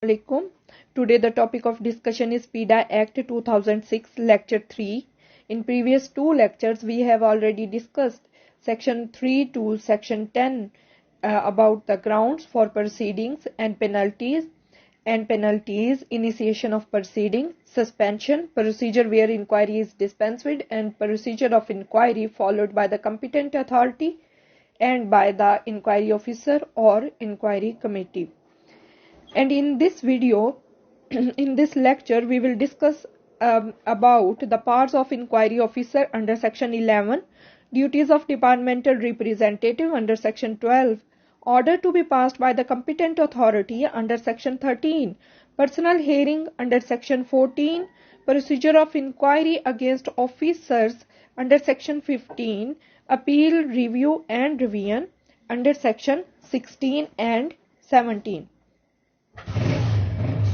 Alaikum. Today the topic of discussion is PIDA Act 2006 Lecture 3. In previous two lectures we have already discussed Section 3 to Section 10 about the grounds for proceedings and penalties, initiation of proceeding, suspension, procedure where inquiry is dispensed with, and procedure of inquiry followed by the competent authority and by the inquiry officer or inquiry committee. And in this video, in this lecture, we will discuss about the powers of inquiry officer under Section 11, duties of departmental representative under Section 12, order to be passed by the competent authority under Section 13, personal hearing under Section 14, procedure of inquiry against officers under Section 15, appeal, review and revision under Section 16 and 17.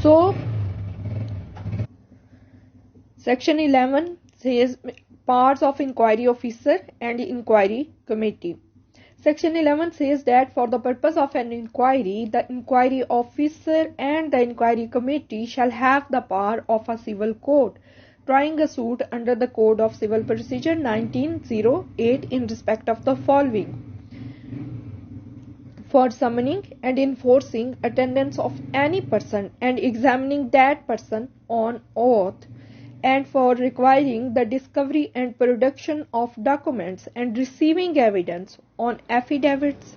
So, Section 11 says powers of inquiry officer and inquiry committee. Section 11 says that for the purpose of an inquiry, the inquiry officer and the inquiry committee shall have the power of a civil court, trying a suit under the Code of Civil Procedure 1908 in respect of the following: for summoning and enforcing attendance of any person and examining that person on oath, and for requiring the discovery and production of documents and receiving evidence on affidavits,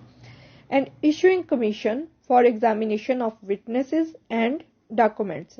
and issuing commission for examination of witnesses and documents.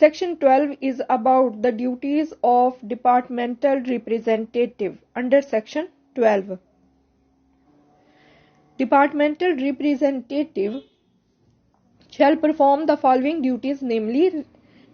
Section 12 is about the duties of departmental representative under Section 12. Departmental representative shall perform the following duties, namely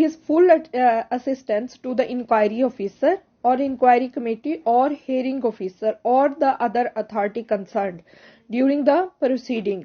his full assistance to the inquiry officer or inquiry committee or hearing officer or the other authority concerned during the proceeding.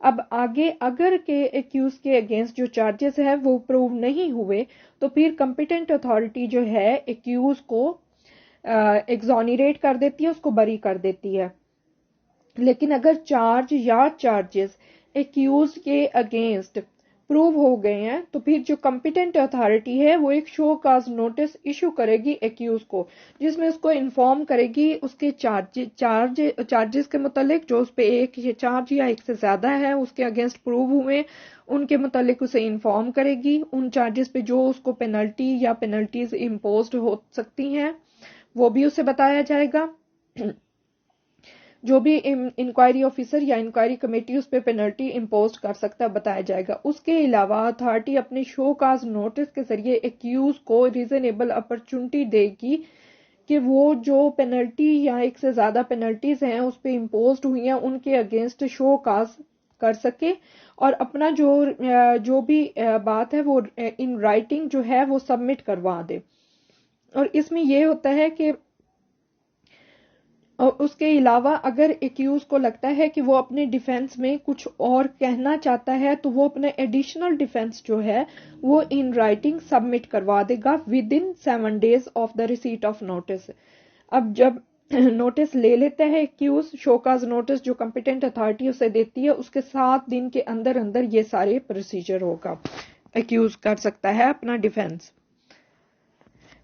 اب آگے اگر کے accused کے against جو charges ہیں وہ prove نہیں ہوئے تو پھر کمپیٹنٹ اتھارٹی جو ہے ایکیوز کو ایگزونیریٹ کر دیتی ہے، اس کو بری کر دیتی ہے. لیکن اگر چارج یا چارجز ایکیوز کے اگینسٹ پروو ہو گئے ہیں تو پھر جو کمپیٹنٹ اتھارٹی ہے وہ ایک شو کاز نوٹس ایشو کرے گی ایکیوز کو، جس میں اس کو انفارم کرے گی اس کے چارجز کے متعلق، جو اس پہ ایک چارج یا ایک سے زیادہ ہے اس کے اگینسٹ پروو ہوئے ان کے متعلق اسے انفارم کرے گی. ان چارجز پہ جو اس کو پینلٹی یا پینلٹیز امپوزڈ ہو سکتی ہیں وہ بھی اسے بتایا جائے گا. جو بھی انکوائری آفیسر یا انکوائری کمیٹی اس پہ پینلٹی امپوز کر سکتا ہے بتایا جائے گا. اس کے علاوہ اتھارٹی اپنے شو کاز نوٹس کے ذریعے ایکیوز کو ریزنیبل اپرچونٹی دے گی کہ وہ جو پینلٹی یا ایک سے زیادہ پینلٹیز ہیں اس پہ امپوزڈ ہوئی ہیں ان کے اگینسٹ شو کاز کر سکے اور اپنا جو بھی بات ہے وہ ان رائٹنگ جو ہے وہ سبمٹ کروا دے. اور اس میں یہ ہوتا ہے کہ اور اس کے علاوہ اگر ایکیوز کو لگتا ہے کہ وہ اپنے ڈیفینس میں کچھ اور کہنا چاہتا ہے تو وہ اپنے ایڈیشنل ڈیفینس جو ہے وہ ان رائٹنگ سبمٹ کروا دے گا with in 7 days of the receipt of notice. اب جب نوٹس لے لیتا ہے ایکیوز، شوکاز نوٹس جو کمپیٹنٹ اتھارٹی اسے دیتی ہے اس کے 7 دن کے اندر اندر یہ سارے پروسیجر ہوگا، ایکیوز کر سکتا ہے اپنا ڈیفینس.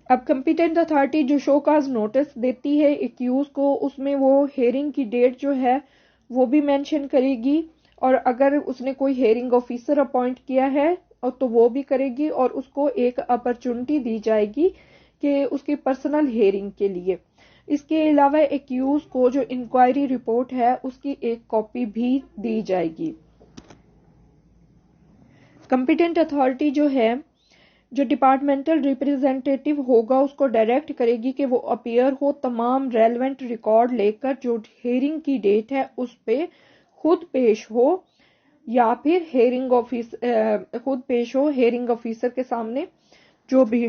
اب کمپیٹنٹ اتھارٹی جو شو کاز نوٹس دیتی ہے ایکیوز کو اس میں وہ ہیئرنگ کی ڈیٹ جو ہے وہ بھی مینشن کرے گی، اور اگر اس نے کوئی ہیئرنگ آفیسر اپوائنٹ کیا ہے تو وہ بھی کرے گی، اور اس کو ایک اپرچونٹی دی جائے گی کہ اس کی پرسنل ہیئرنگ کے لیے. اس کے علاوہ ایکیوز کو جو انکوائری رپورٹ ہے اس کی ایک کاپی بھی دی جائے گی. کمپیٹنٹ اتھارٹی جو ہے جو ڈپارٹمنٹل ریپرزینٹیٹیو ہوگا اس کو ڈائریکٹ کرے گی کہ وہ اپیئر ہو، تمام ریلیونٹ ریکارڈ لے کر جو ہیئرنگ کی ڈیٹ ہے اس پہ خود پیش ہو یا پھر خود پیش ہو ہیئرنگ آفیسر کے سامنے جو بھی.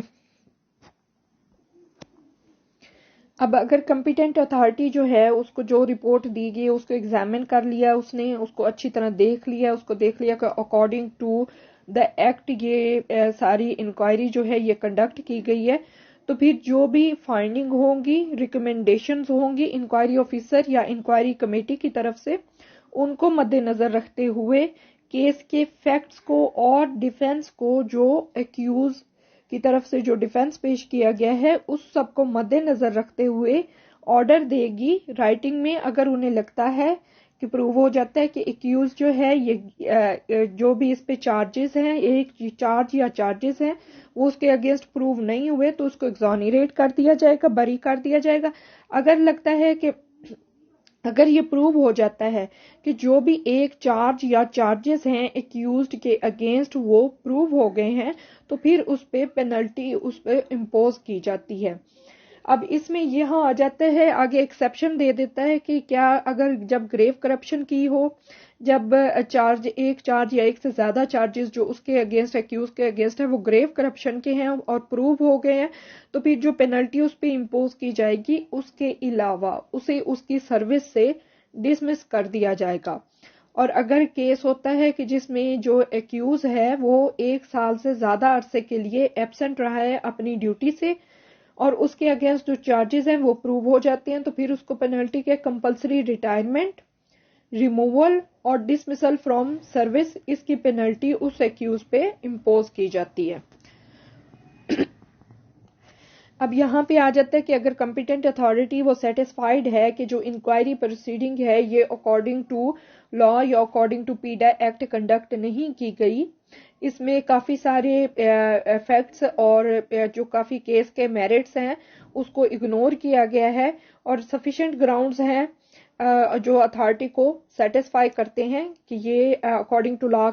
اب اگر کمپیٹنٹ اتھارٹی جو ہے اس کو جو رپورٹ دی گئی اس کو ایگزامن کر لیا، اس نے اس کو اچھی طرح دیکھ لیا کہ اکارڈنگ ٹو دا ایکٹ یہ ساری انکوائری جو ہے یہ کنڈکٹ کی گئی ہے، تو پھر جو بھی فائنڈنگ ہوں گی، ریکمنڈیشنز ہوں گی انکوائری آفیسر یا انکوائری کمیٹی کی طرف سے، ان کو مد نظر رکھتے ہوئے کیس کے فیکٹس کو اور ڈیفینس کو جو ایکیوز کی طرف سے جو ڈیفینس پیش کیا گیا ہے اس سب کو مد نظر رکھتے ہوئے آرڈر دے گی رائٹنگ میں. اگر انہیں لگتا ہے کہ پروو ہو جاتا ہے کہ ایکیوز جو ہے یہ جو بھی اس پہ چارجز ہیں، ایک چارج یا چارجز ہیں وہ اس کے اگینسٹ پروو نہیں ہوئے تو اس کو ایگزونیریٹ کر دیا جائے گا، بری کر دیا جائے گا. اگر لگتا ہے کہ اگر یہ پروو ہو جاتا ہے کہ جو بھی ایک چارج یا چارجز ہیں ایکیوزڈ کے اگینسٹ وہ پروو ہو گئے ہیں تو پھر اس پہ پینلٹی اس پہ امپوز کی جاتی ہے. اب اس میں یہاں آ جاتا ہے آگے ایکسیپشن دے دیتا ہے کہ کیا اگر جب گریو کرپشن کی ہو، جب ایک چارج یا ایک سے زیادہ چارجز جو اس کے اگینسٹ ایکیوز کے اگینسٹ ہے وہ گریو کرپشن کے ہیں اور پروو ہو گئے ہیں تو پھر جو پینلٹی اس پہ امپوز کی جائے گی اس کے علاوہ اسے اس کی سروس سے ڈسمس کر دیا جائے گا. اور اگر کیس ہوتا ہے کہ جس میں جو ایکیوز ہے وہ 1 سال سے زیادہ عرصے کے لیے ایبسنٹ رہا ہے اپنی ڈیوٹی سے اور اس کے اگینسٹ جو چارجز ہیں وہ پروو ہو جاتے ہیں تو پھر اس کو پینلٹی کے کمپلسری ریٹائرمنٹ، ریموول اور ڈسمسل فرام سروس اس کی پینلٹی اس ایکیوز پہ امپوز کی جاتی ہے. اب یہاں پہ آ جاتا ہے کہ اگر کمپیٹنٹ اتھارٹی وہ سیٹسفائیڈ ہے کہ جو انکوائری پروسیڈنگ ہے یہ اکارڈنگ ٹو لا یا according to PEEDA act conduct نہیں کی گئی، اس میں کافی سارے فیکٹس اور جو کافی کیس کے میرٹس ہیں اس کو اگنور کیا گیا ہے اور سفیشینٹ گراؤنڈز ہیں جو اتھارٹی کو سیٹسفائی کرتے ہیں کہ یہ اکارڈنگ ٹو لا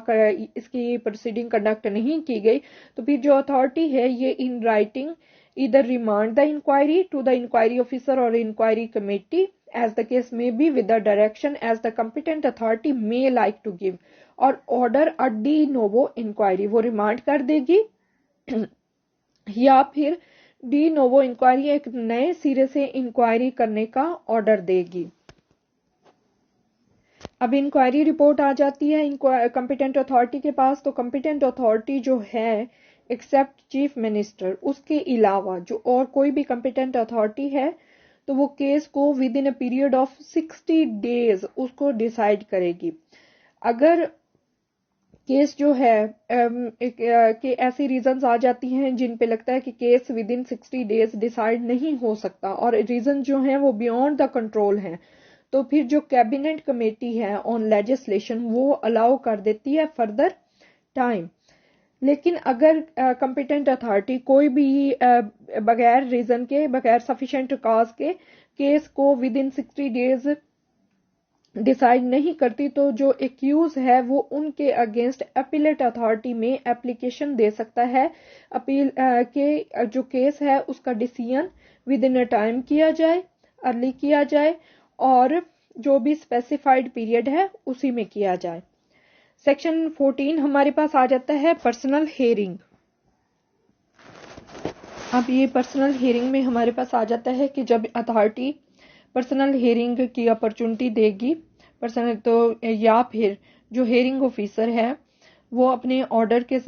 اس کی پروسیڈنگ کنڈکٹ نہیں کی گئی، تو پھر جو اتھارٹی ہے یہ in writing either remand the inquiry to the inquiry officer or inquiry committee as the case may be with the direction as the competent authority may like to give or order a de novo inquiry. وہ remand کر دے گی یا پھر D نوو inquiry ایک نئے سرے سے inquiry کرنے کا آرڈر دے گی. اب انکوائری رپورٹ آ جاتی ہے کمپیٹنٹ اتھارٹی کے پاس. تو کمپیٹنٹ اتھارٹی جو ہے ایکسیپٹ چیف منسٹر، اس کے علاوہ جو اور کوئی بھی کمپیٹنٹ اتھارٹی ہے تو وہ کیس کو with in a period of 60 days اس کو ڈیسائیڈ کرے گی. اگر کیس جو ہے کہ ایسی ریزنز آ جاتی ہیں جن پہ لگتا ہے کہ case with in 60 days decide نہیں ہو سکتا اور ریزن جو ہیں وہ بیونڈ دا کنٹرول ہیں، تو پھر جو کیبنٹ کمیٹی ہے آن لیجسلیشن وہ الاؤ کر دیتی ہے فردر ٹائم. لیکن اگر کمپیٹنٹ اتھارٹی کوئی بھی بغیر ریزن کے، بغیر سفیشینٹ کاز کے کیس کو ود ان 60 days ڈیسائیڈ نہیں کرتی تو جو ایکیوز ہے وہ ان کے اگینسٹ اپیلیٹ اتھارٹی میں اپلیکیشن دے سکتا ہے اپیل کے جو کیس ہے اس کا decision with in a time کیا جائے، ارلی کیا جائے، اور جو بھی اسپیسیفائڈ پیریڈ ہے اسی میں کیا جائے. سیکشن 14 ہمارے پاس آ جاتا ہے پرسنل ہیئرنگ. اب یہ پرسنل ہیئرنگ میں ہمارے پاس آ جاتا ہے کہ جب اتھارٹی پرسنل ہیئرنگ کی اپرچونٹی دے گی تو یا پھر جو ہیئرنگ آفیسر ہے وہ اپنے آرڈر کے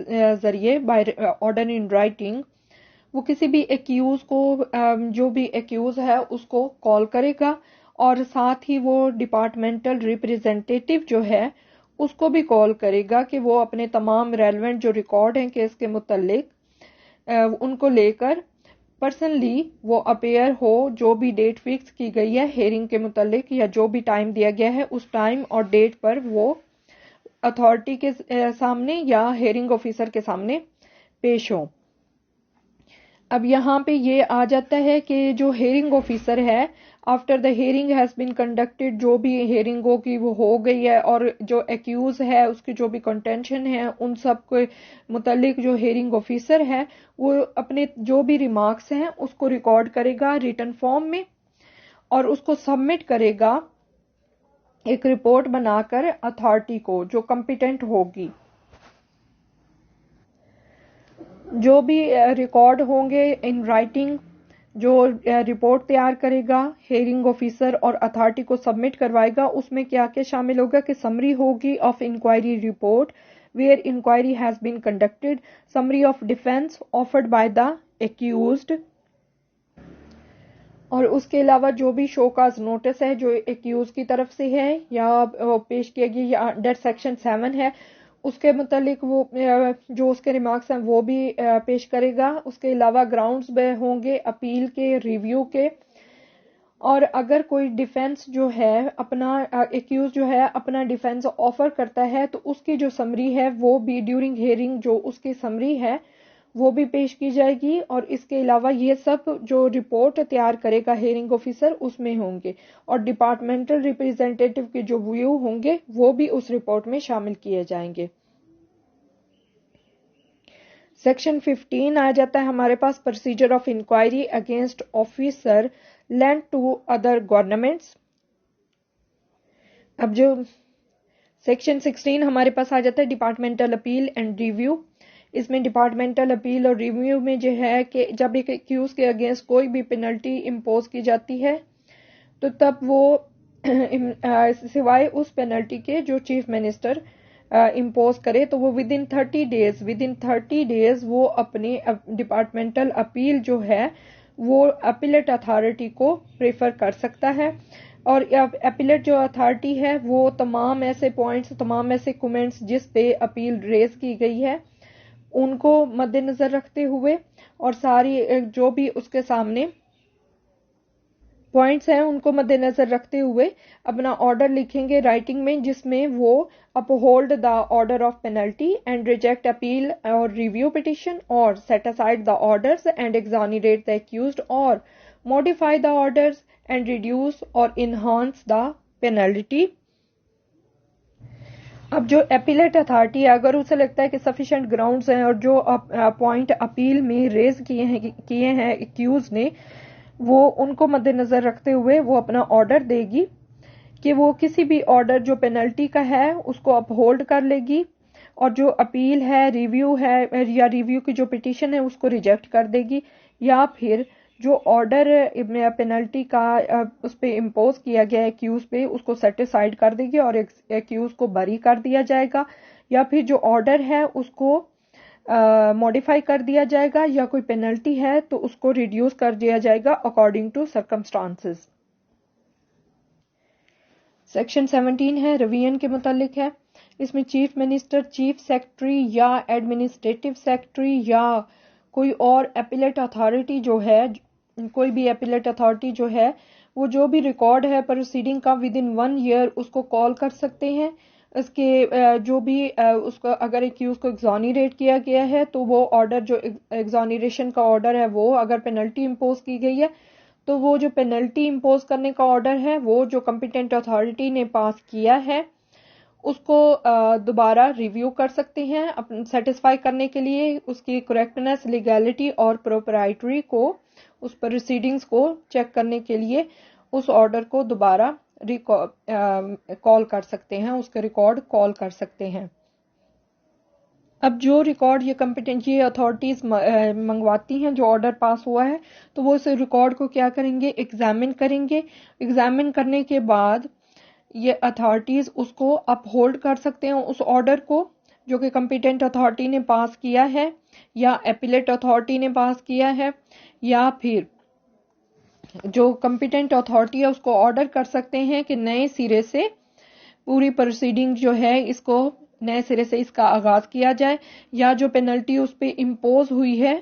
ذریعے آرڈر ان رائٹنگ وہ کسی بھی ایکیوز کو جو بھی ایکیوز ہے اس کو کال کرے گا، اور ساتھ ہی وہ ڈپارٹمنٹل ریپریزنٹیٹیو جو ہے اس کو بھی کال کرے گا کہ وہ اپنے تمام ریلیونٹ جو ریکارڈ ہیں کیس کے متعلق ان کو لے کر پرسنلی وہ اپیئر ہو، جو بھی ڈیٹ فکس کی گئی ہے ہیئرنگ کے متعلق یا جو بھی ٹائم دیا گیا ہے اس ٹائم اور ڈیٹ پر وہ اتھارٹی کے سامنے یا ہیئرنگ آفیسر کے سامنے پیش ہو. اب یہاں پہ یہ آ جاتا ہے کہ جو ہیئرنگ آفیسر ہے after the hearing has been conducted, جو بھی ہیئرنگوں کی وہ ہو گئی ہے اور جو ایکیوز ہے اس کی جو بھی کنٹینشن ہے ان سب کے متعلق جو ہیئرنگ آفیسر ہے وہ اپنے جو بھی ریمارکس ہیں اس کو ریکارڈ کرے گا ریٹن فارم میں اور اس کو سبمٹ کرے گا ایک رپورٹ بنا کر اتھارٹی کو جو کمپیٹنٹ ہوگی. جو بھی ریکارڈ ہوں گے ان رائٹنگ جو رپورٹ تیار کرے گا ہیئرنگ آفیسر اور اتھارٹی کو سبمٹ کروائے گا، اس میں کیا کیا شامل ہوگا کہ سمری ہوگی of inquiry report where inquiry has been conducted, summary of defence offered by the accused, اور اس کے علاوہ جو بھی شو کاز نوٹس ہے جو ایکیوز کی طرف سے ہے یا پیش کیا گیا یا انڈر سیکشن 7 ہے اس کے متعلق وہ جو اس کے ریمارکس ہیں وہ بھی پیش کرے گا. اس کے علاوہ گراؤنڈز ہوں گے اپیل کے، ریویو کے، اور اگر کوئی ڈیفینس جو ہے اپنا ایکیوز جو ہے اپنا ڈیفینس آفر کرتا ہے تو اس کی جو سمری ہے وہ بھی ڈیورنگ ہیئرنگ جو اس کی سمری ہے وہ بھی پیش کی جائے گی. اور اس کے علاوہ یہ سب جو رپورٹ تیار کرے گا ہیئرنگ آفیسر اس میں ہوں گے، اور ڈپارٹمنٹل ریپریزنٹیٹیو کے جو ویو ہوں گے وہ بھی اس رپورٹ میں شامل کیے جائیں گے. سیکشن 15 آ جاتا ہے ہمارے پاس procedure of inquiry against officer lend to other governments. اب جو سیکشن 16 ہمارے پاس آ جاتا ہے ڈپارٹمنٹل اپیل اینڈ ریویو. اس میں ڈپارٹمنٹل اپیل اور ریویو میں جو ہے کہ جب ایک ایکیوز کے اگینسٹ کوئی بھی پینلٹی امپوز کی جاتی ہے تو تب وہ سوائے اس پینلٹی کے جو چیف منسٹر امپوز کرے تو وہ ود ان 30 days وہ اپنی ڈپارٹمنٹل اپیل جو ہے وہ اپیلیٹ اتھارٹی کو پریفر کر سکتا ہے. اور اپیلیٹ جو اتھارٹی ہے وہ تمام ایسے پوائنٹس، تمام ایسے کومنٹس جس پہ اپیل ریز کی گئی ہے ان کو مد نظر رکھتے ہوئے اور ساری جو بھی اس کے سامنے پوائنٹس ہیں ان کو مد نظر رکھتے ہوئے اپنا آرڈر لکھیں گے رائٹنگ میں، جس میں وہ uphold the order of penalty and reject appeal اور ریویو پٹیشن اور set aside the orders and exonerate the accused اور modify the orders and reduce or enhance the penalty. اب جو اپیلیٹ اتھارٹی ہے اگر اسے لگتا ہے کہ سفیشینٹ گراؤنڈز ہیں اور جو پوائنٹ اپیل میں ریز کیے ہیں ایکیوز نے وہ ان کو مد نظر رکھتے ہوئے وہ اپنا آرڈر دے گی کہ وہ کسی بھی آرڈر جو پینلٹی کا ہے اس کو اپہولڈ کر لے گی، اور جو اپیل ہے ریویو ہے یا ریویو کی جو پٹیشن ہے اس کو ریجیکٹ کر دے گی، یا پھر جو آرڈر پینلٹی کا اس پہ امپوز کیا گیا ایکیوز پہ اس کو سیٹ اسائڈ کر دے گی اور ایکیوز کو بری کر دیا جائے گا، یا پھر جو آرڈر ہے اس کو ماڈیفائی کر دیا جائے گا، یا کوئی پینلٹی ہے تو اس کو ریڈیوس کر دیا جائے گا اکارڈنگ ٹو سرکمسٹانسز۔ سیکشن 17 ہے ریویژن کے متعلق ہے۔ اس میں چیف منسٹر، چیف سیکرٹری یا ایڈمنسٹریٹو سیکرٹری یا کوئی اور اپیلیٹ اتھارٹی جو ہے، کوئی بھی اپیلیٹ اتھارٹی جو ہے وہ جو بھی ریکارڈ ہے پروسیڈنگ کا ود ان 1 ایئر اس کو کال کر سکتے ہیں۔ اس کے جو بھی اس کو اگر ایکیوز کو ایگزونیریٹ کیا گیا ہے تو وہ آرڈر جو ایگزونیریشن کا آرڈر ہے وہ اگر پینلٹی امپوز کی گئی ہے تو وہ جو پینلٹی امپوز کرنے کا آرڈر ہے وہ جو کمپیٹنٹ اتھارٹی نے پاس کیا ہے اس کو دوبارہ ریویو کر سکتے ہیں سیٹسفائی کرنے کے لیے، اس کی کریکٹنس، لیگیلٹی اور پروپرائٹری کو، اس پروسیڈنگز کو چیک کرنے کے لیے اس آرڈر کو دوبارہ کال کر سکتے ہیں، اس کا ریکارڈ کال کر سکتے ہیں۔ اب جو ریکارڈ یہ کمپیٹنٹ یہ اتھارٹیز منگواتی ہیں جو آرڈر پاس ہوا ہے تو وہ اس ریکارڈ کو کیا کریں گے، ایگزامن کریں گے۔ ایگزامن کرنے کے بعد یہ اتھارٹیز اس کو اپ ہولڈ کر سکتے ہیں اس آرڈر کو جو کہ کمپیٹنٹ اتھارٹی نے پاس کیا ہے یا اپیلیٹ اتھارٹی نے پاس کیا ہے، یا پھر جو کمپیٹنٹ اتھارٹی ہے اس کو آرڈر کر سکتے ہیں کہ نئے سرے سے پوری پروسیڈنگ جو ہے اس کو نئے سرے سے اس کا آغاز کیا جائے، یا جو پینلٹی اس پہ امپوز ہوئی ہے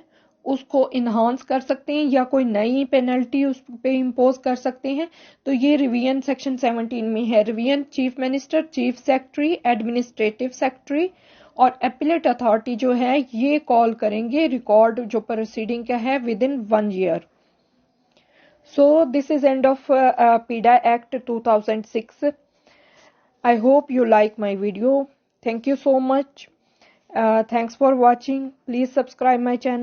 اس کو انہانس کر سکتے ہیں یا کوئی نئی پینلٹی اس پہ امپوز کر سکتے ہیں۔ تو یہ ریویژن سیکشن 17 میں ہے۔ Revision chief minister, chief secretary, administrative secretary اور اپیلیٹ اتھارٹی جو ہے یہ کال کریں گے ریکارڈ جو پروسیڈنگ کا ہے within 1 year. So this is end of PIDA Act 2006. I hope you like my video. Thank you so much. Thanks for watching. Please subscribe my channel.